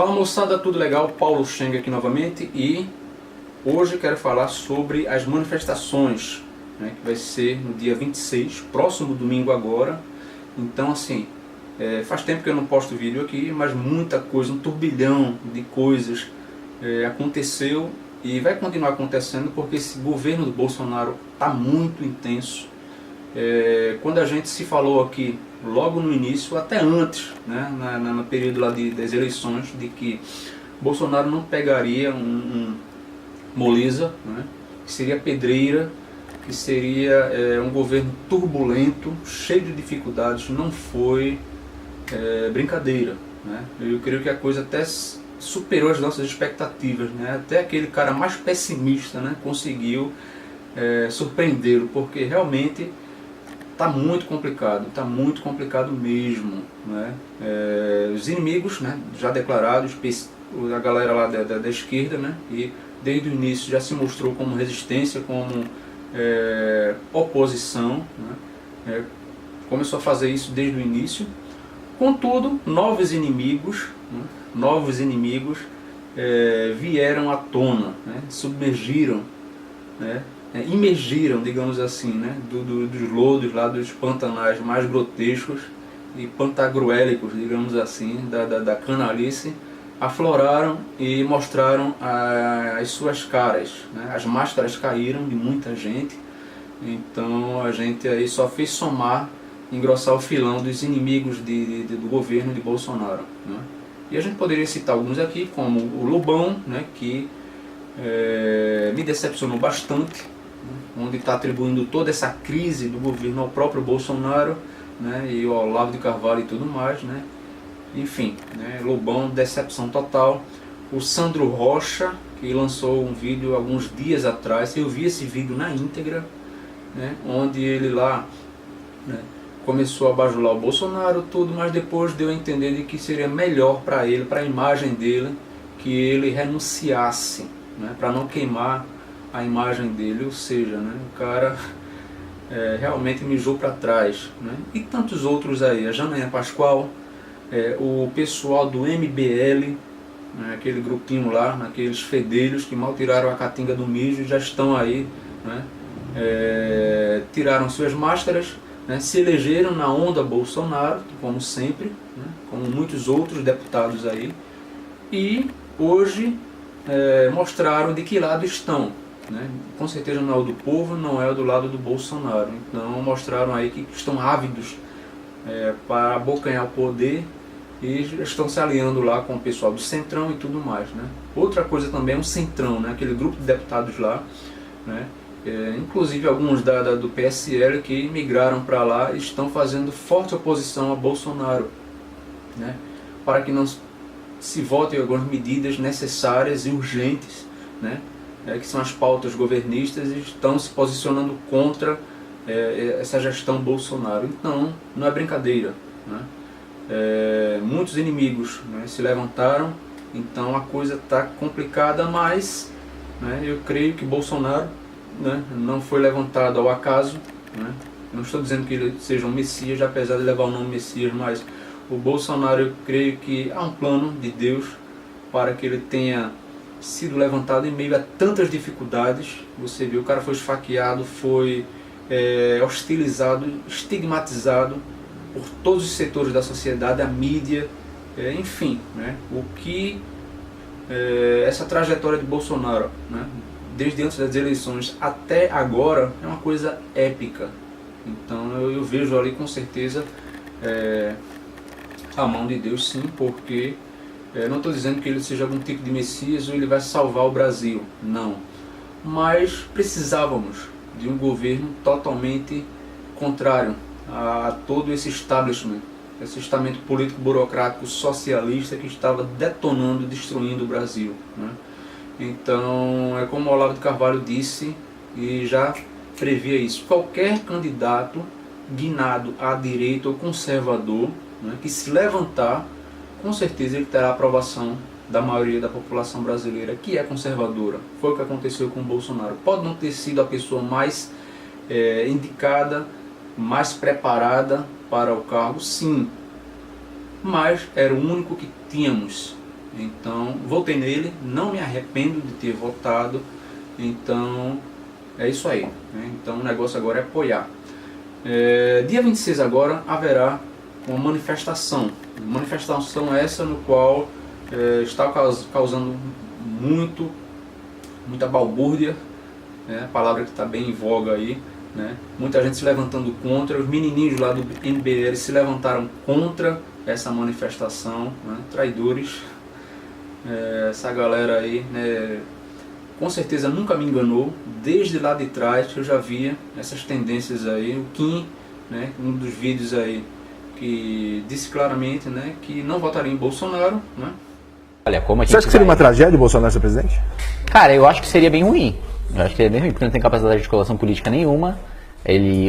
Fala moçada, tudo legal? Paulo Cheng aqui novamente e hoje quero falar sobre as manifestações, né, que vai ser no dia 26, próximo domingo agora. Então assim, faz tempo que eu não posto vídeo aqui, mas muita coisa, um turbilhão de coisas aconteceu e vai continuar acontecendo porque esse governo do Bolsonaro está muito intenso. Quando a gente se falou aqui logo no início, até antes, né, no período lá das eleições, de que Bolsonaro não pegaria um moleza, né, que seria pedreira, que seria um governo turbulento, cheio de dificuldades, não foi brincadeira, né? Eu creio que a coisa até superou as nossas expectativas, né? Até aquele cara mais pessimista, né, conseguiu surpreendê-lo, porque realmente está muito complicado mesmo, né? Os inimigos, né, já declarados, a galera lá da esquerda, né, e desde o início já se mostrou como resistência, como oposição, né? Começou a fazer isso desde o início. Contudo, novos inimigos vieram à tona, né, submergiram, né, imergiram, digamos assim, né, dos lodos lá, dos pantanais mais grotescos e pantagruélicos, digamos assim, da canalice, afloraram e mostraram as suas caras, né? As máscaras caíram de muita gente, então a gente aí só fez somar, engrossar o filão dos inimigos do governo de Bolsonaro, né? E a gente poderia citar alguns aqui, como o Lobão, né, que me decepcionou bastante, onde está atribuindo toda essa crise do governo ao próprio Bolsonaro, né, e ao Olavo de Carvalho e tudo mais, né. Enfim, né, Lobão, decepção total. O Sandro Rocha, que lançou um vídeo alguns dias atrás, eu vi esse vídeo na íntegra, né, onde ele lá, né, começou a bajular o Bolsonaro, tudo, mas depois deu a entender de que seria melhor para ele, para a imagem dele, que ele renunciasse, né, para não queimar a imagem dele, ou seja, né, o cara realmente mijou para trás, né? E tantos outros aí, a Janaína Pascoal, o pessoal do MBL, né, aquele grupinho lá, aqueles fedelhos que mal tiraram a catinga do mijo, já estão aí, né, tiraram suas máscaras, né, se elegeram na onda Bolsonaro, como sempre, né, como muitos outros deputados aí, e hoje mostraram de que lado estão, né? Com certeza não é o do povo, não é o do lado do Bolsonaro. Então mostraram aí que estão ávidos para abocanhar o poder e estão se aliando lá com o pessoal do Centrão e tudo mais, né? Outra coisa também é o Centrão, né? Aquele grupo de deputados lá, né? Inclusive alguns do PSL que migraram para lá estão fazendo forte oposição a Bolsonaro, né? Para que não se votem algumas medidas necessárias e urgentes, né? Que são as pautas governistas, e estão se posicionando contra essa gestão Bolsonaro. Então, não é brincadeira, né? Muitos inimigos, né, se levantaram, então a coisa está complicada, mas, né, eu creio que Bolsonaro, né, não foi levantado ao acaso, né? Não estou dizendo que ele seja um Messias, apesar de levar o nome Messias, mas o Bolsonaro, eu creio que há um plano de Deus para que ele tenha sido levantado em meio a tantas dificuldades. Você viu, o cara foi esfaqueado, foi hostilizado, estigmatizado por todos os setores da sociedade, a mídia, enfim, né? O que essa trajetória de Bolsonaro, né, desde antes das eleições até agora, é uma coisa épica. Então eu vejo ali com certeza a mão de Deus, sim, porque não estou dizendo que ele seja algum tipo de Messias ou ele vai salvar o Brasil, não. Mas precisávamos de um governo totalmente contrário a todo esse establishment, esse estamento político, burocrático, socialista que estava detonando, destruindo o Brasil, né? Então, é como o Olavo de Carvalho disse e já previa isso: qualquer candidato guinado à direita ou conservador, né, que se levantar, com certeza ele terá a aprovação da maioria da população brasileira, que é conservadora. Foi o que aconteceu com o Bolsonaro. Pode não ter sido a pessoa mais indicada, mais preparada para o cargo, sim, mas era o único que tínhamos, Então, votei nele, não me arrependo de ter votado, então é isso aí, né? Então o negócio agora é apoiar. Dia 26 agora haverá uma manifestação essa no qual está causando muita balbúrdia, né? A palavra que está bem em voga aí, né? Muita gente se levantando contra, os menininhos lá do MBL se levantaram contra essa manifestação, né? Traidores, essa galera aí, né? Com certeza nunca me enganou, desde lá de trás eu já via essas tendências aí. O Kim, né, um dos vídeos aí, que disse claramente, né, que não votaria em Bolsonaro, né? Olha, como a gente Você acha que seria uma tragédia o Bolsonaro ser presidente? Cara, eu acho que seria bem ruim. Eu acho que seria bem ruim, porque não tem capacidade de articulação política nenhuma.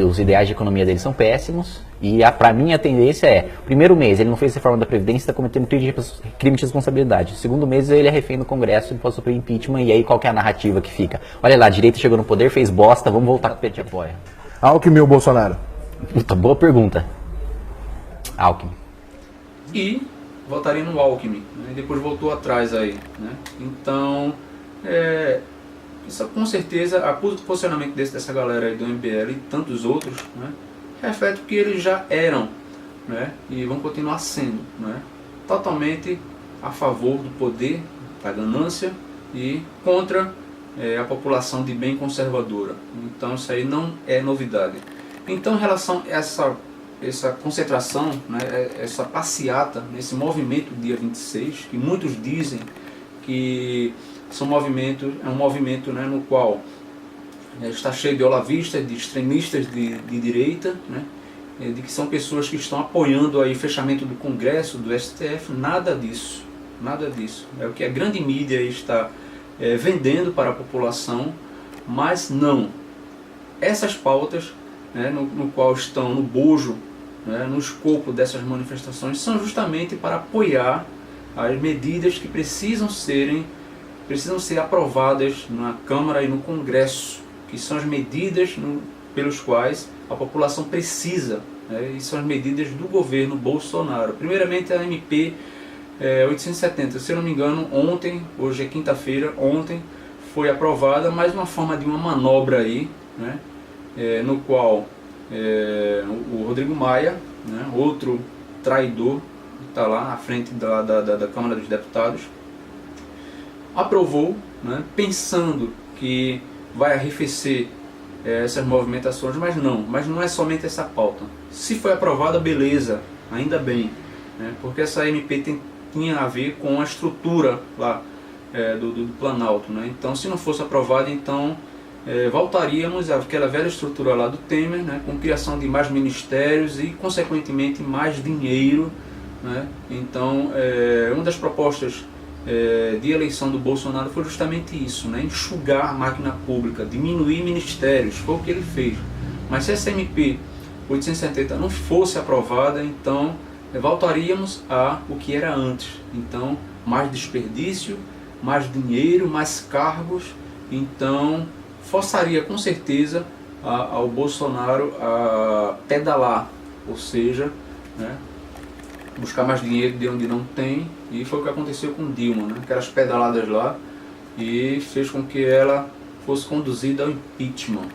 Os ideais de economia dele são péssimos. E pra mim a tendência é, primeiro mês ele não fez reforma da Previdência, está cometendo crime de responsabilidade. Segundo mês ele é refém do Congresso, ele pode sofrer impeachment, e aí qual que é a narrativa que fica? Olha lá, a direita chegou no poder, fez bosta, vamos voltar com o PT apoia. Alckmin ou Bolsonaro? Puta, boa pergunta. Alckmin. E votaria no Alckmin, né? E depois voltou atrás aí, né? Então, isso com certeza, o posicionamento dessa galera aí do MBL e tantos outros, né, reflete o que eles já eram, né, e vão continuar sendo, né, totalmente a favor do poder, da ganância e contra a população de bem conservadora. Então isso aí não é novidade. Então, em relação a essa concentração, né, essa passeata, nesse movimento dia 26, que muitos dizem que é um movimento, né, no qual está cheio de olavistas, de extremistas de direita, né, de que são pessoas que estão apoiando aí o fechamento do Congresso, do STF. Nada disso, nada disso. É o que a grande mídia está vendendo para a população, mas não. Essas pautas, né, no qual estão no bojo, né, no escopo dessas manifestações, são justamente para apoiar as medidas que precisam ser aprovadas na Câmara e no Congresso, que são as medidas pelos quais a população precisa, né, e são as medidas do governo Bolsonaro. Primeiramente a MP 870, se eu não me engano, hoje é quinta-feira, ontem foi aprovada, mais uma forma de uma manobra aí, né, no qual o Rodrigo Maia, né, outro traidor, está lá à frente da Câmara dos Deputados, aprovou, né, pensando que vai arrefecer essas movimentações, mas não é somente essa pauta. Se foi aprovada, beleza, ainda bem, né, porque essa MP tinha a ver com a estrutura lá do Planalto, né? Então, se não fosse aprovada, então voltaríamos àquela velha estrutura lá do Temer, né, com criação de mais ministérios e, consequentemente, mais dinheiro, né? Então, uma das propostas de eleição do Bolsonaro foi justamente isso, né? Enxugar a máquina pública, diminuir ministérios, foi o que ele fez. Mas se essa MP 870 não fosse aprovada, então voltaríamos a o que era antes. Então, mais desperdício, mais dinheiro, mais cargos. Então, forçaria com certeza ao Bolsonaro a pedalar, ou seja, né, buscar mais dinheiro de onde não tem, e foi o que aconteceu com Dilma, né? Aquelas pedaladas lá, e fez com que ela fosse conduzida ao impeachment.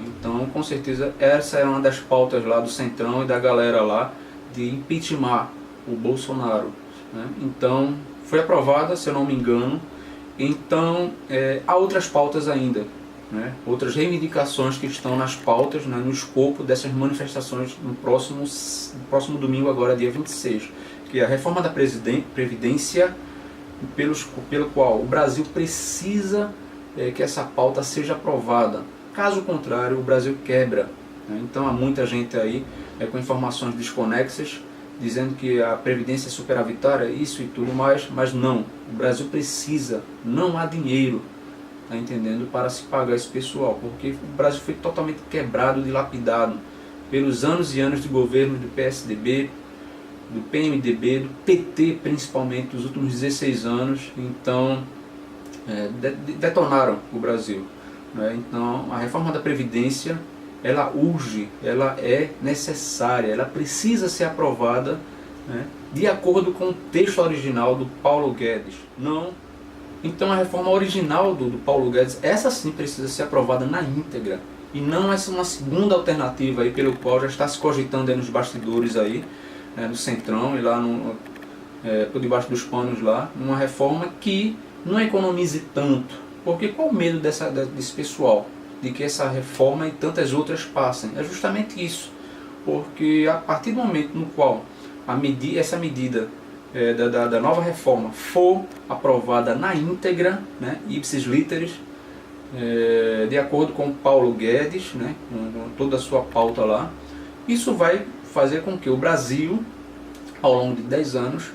Então, com certeza, essa é uma das pautas lá do Centrão e da galera lá, de impeachment o Bolsonaro, né? Então, foi aprovada, se eu não me engano. Então, há outras pautas ainda, né? Outras reivindicações que estão nas pautas, né, no escopo dessas manifestações no próximo domingo, agora dia 26, que é a reforma da Previdência, pelo qual o Brasil precisa que essa pauta seja aprovada. Caso contrário, o Brasil quebra, né? Então há muita gente aí com informações desconexas, dizendo que a Previdência é superavitária, isso e tudo mais, mas não. O Brasil precisa, não há dinheiro, tá entendendo, para se pagar esse pessoal, porque o Brasil foi totalmente quebrado, dilapidado pelos anos e anos de governo do PSDB, do PMDB, do PT principalmente, dos últimos 16 anos. Então, detonaram o Brasil, né? Então, a reforma da Previdência, ela urge, ela é necessária, ela precisa ser aprovada, né, de acordo com o texto original do Paulo Guedes. Não. Então a reforma original do Paulo Guedes, essa sim precisa ser aprovada na íntegra. E não essa uma segunda alternativa aí, pelo qual já está se cogitando aí nos bastidores aí, no Centrão e lá por debaixo dos panos lá, uma reforma que não economize tanto. Porque qual o medo desse pessoal? De que essa reforma e tantas outras passem? É justamente isso. Porque a partir do momento no qual essa medida da nova reforma for aprovada na íntegra, né, ipsis literis, de acordo com Paulo Guedes, né, com toda a sua pauta lá, isso vai fazer com que o Brasil, ao longo de 10 anos,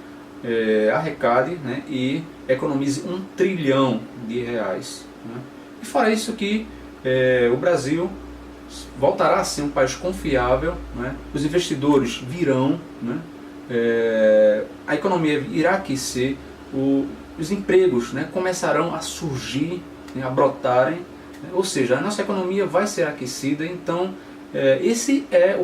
arrecade, né, e economize R$ 1 trilhão. Né? E fora isso que o Brasil voltará a ser um país confiável, né? Os investidores virão, né? A economia irá aquecer, os empregos, né, começarão a surgir, né, a brotarem, né? Ou seja, a nossa economia vai ser aquecida. Então esse é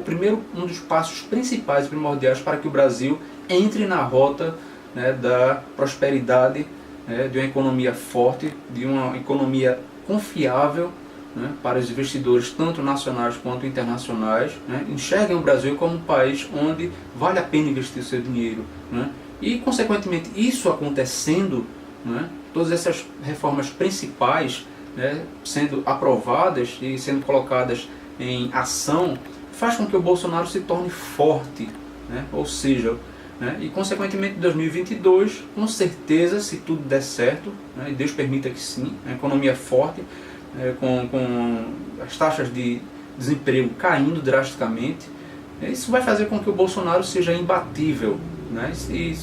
um dos passos principais e primordiais para que o Brasil entre na rota, né, da prosperidade, né, de uma economia forte, de uma economia confiável, né, para os investidores tanto nacionais quanto internacionais, né, enxerguem o Brasil como um país onde vale a pena investir o seu dinheiro, né, e consequentemente isso acontecendo, né, todas essas reformas principais, né, sendo aprovadas e sendo colocadas em ação, faz com que o Bolsonaro se torne forte, né, ou seja, né, e consequentemente em 2022, com certeza, se tudo der certo, né, e Deus permita que sim, a economia forte, com as taxas de desemprego caindo drasticamente, isso vai fazer com que o Bolsonaro seja imbatível, né? E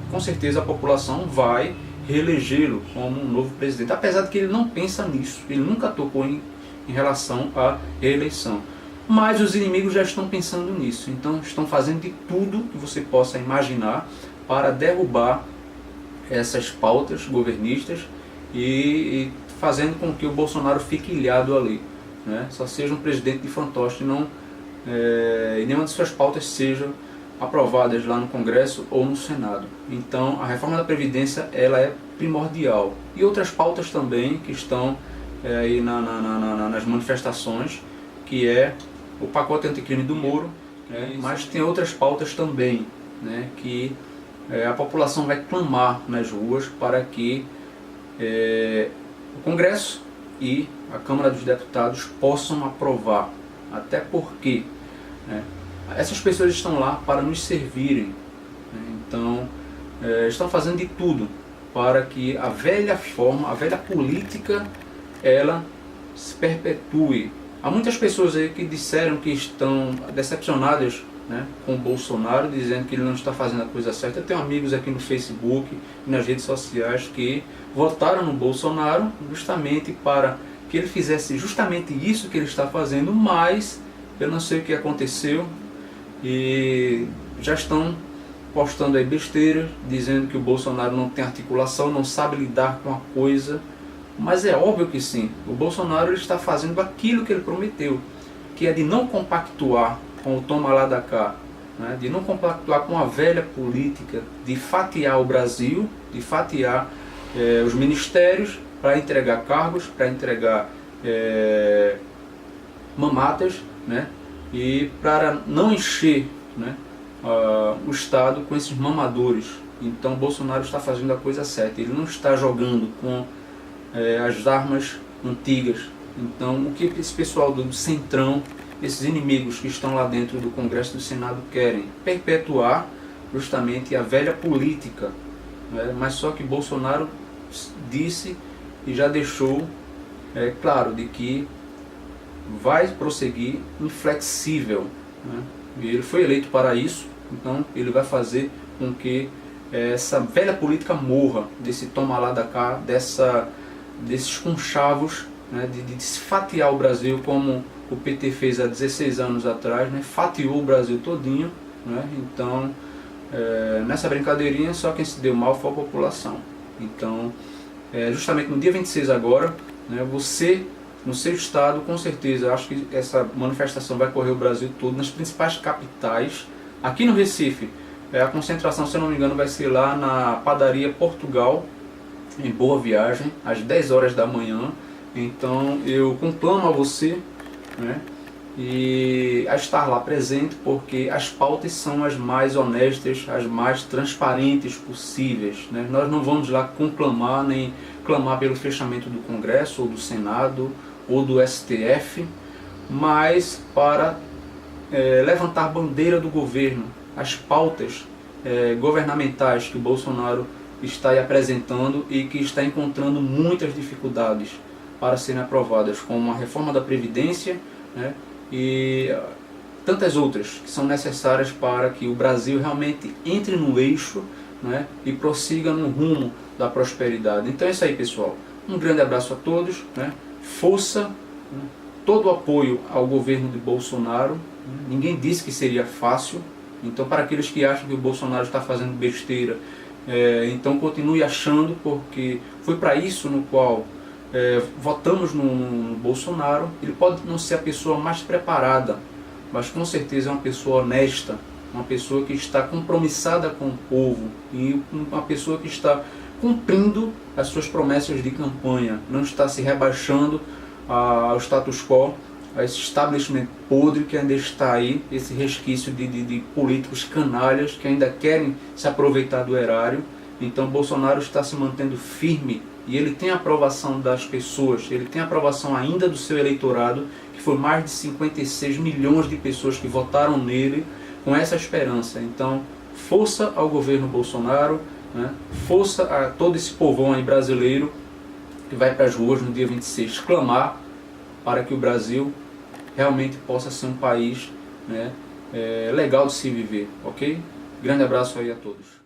com certeza a população vai reelegê-lo como um novo presidente, apesar de que ele não pensa nisso, ele nunca tocou em relação à reeleição. Mas os inimigos já estão pensando nisso, então estão fazendo de tudo que você possa imaginar para derrubar essas pautas governistas e fazendo com que o Bolsonaro fique ilhado ali, né? Só seja um presidente de fantoche e nenhuma de suas pautas sejam aprovadas lá no Congresso ou no Senado. Então a reforma da Previdência ela é primordial. E outras pautas também que estão aí nas manifestações, que é o pacote anticrime do Moro, mas tem outras pautas também, né, que a população vai clamar nas ruas para que o Congresso e a Câmara dos Deputados possam aprovar, até porque, né, essas pessoas estão lá para nos servirem, né, então estão fazendo de tudo para que a velha forma, a velha política, ela se perpetue. Há muitas pessoas aí que disseram que estão decepcionadas, né, com o Bolsonaro, dizendo que ele não está fazendo a coisa certa. Eu tenho amigos aqui no Facebook e nas redes sociais que votaram no Bolsonaro justamente para que ele fizesse justamente isso que ele está fazendo, mas eu não sei o que aconteceu e já estão postando aí besteiras, dizendo que o Bolsonaro não tem articulação, não sabe lidar com a coisa. Mas é óbvio que sim, o Bolsonaro ele está fazendo aquilo que ele prometeu, que é de não compactuar com o toma lá da cá, né, de não compactuar com a velha política de fatiar o Brasil, de fatiar os ministérios para entregar cargos, para entregar mamatas, né, e para não encher, né, o Estado com esses mamadores. Então Bolsonaro está fazendo a coisa certa, ele não está jogando com as armas antigas. Então o que esse pessoal do Centrão, esses inimigos que estão lá dentro do Congresso e do Senado querem? Perpetuar justamente a velha política, né? Mas só que Bolsonaro disse e já deixou claro de que vai prosseguir inflexível, né? E ele foi eleito para isso, então ele vai fazer com que essa velha política morra, desse toma lá da cá, desses conchavos, né, de se fatiar o Brasil como o PT fez há 16 anos atrás, né, fatiou o Brasil todinho, né, então nessa brincadeirinha só quem se deu mal foi a população. Então justamente no dia 26 agora, né, você no seu estado, com certeza, acho que essa manifestação vai correr o Brasil todo, nas principais capitais. Aqui no Recife A concentração, se eu não me engano, vai ser lá na padaria Portugal, em Boa Viagem, às 10 horas da manhã. Então eu conclamo a você, né, e a estar lá presente, porque as pautas são as mais honestas, as mais transparentes possíveis, né? Nós não vamos lá conclamar nem clamar pelo fechamento do Congresso, ou do Senado, ou do STF, mas para levantar bandeira do governo, as pautas governamentais que o Bolsonaro está aí apresentando e que está encontrando muitas dificuldades para serem aprovadas, como a reforma da Previdência, né, e tantas outras que são necessárias para que o Brasil realmente entre no eixo, né, e prossiga no rumo da prosperidade. Então é isso aí, pessoal. Um grande abraço a todos, né, força, né, todo o apoio ao governo de Bolsonaro. Ninguém disse que seria fácil, então para aqueles que acham que o Bolsonaro está fazendo besteira, então continue achando, porque foi para isso no qual votamos no Bolsonaro. Ele pode não ser a pessoa mais preparada, mas com certeza é uma pessoa honesta, uma pessoa que está compromissada com o povo e uma pessoa que está cumprindo as suas promessas de campanha, não está se rebaixando ao status quo, a esse establishment podre que ainda está aí, esse resquício de políticos canalhas que ainda querem se aproveitar do erário. Então Bolsonaro está se mantendo firme e ele tem a aprovação das pessoas, ele tem a aprovação ainda do seu eleitorado, que foi mais de 56 milhões de pessoas que votaram nele com essa esperança. Então, força ao governo Bolsonaro, né? Força a todo esse povão aí brasileiro que vai para as ruas no dia 26 clamar para que o Brasil realmente possa ser um país, né, legal de se viver, ok? Grande abraço aí a todos.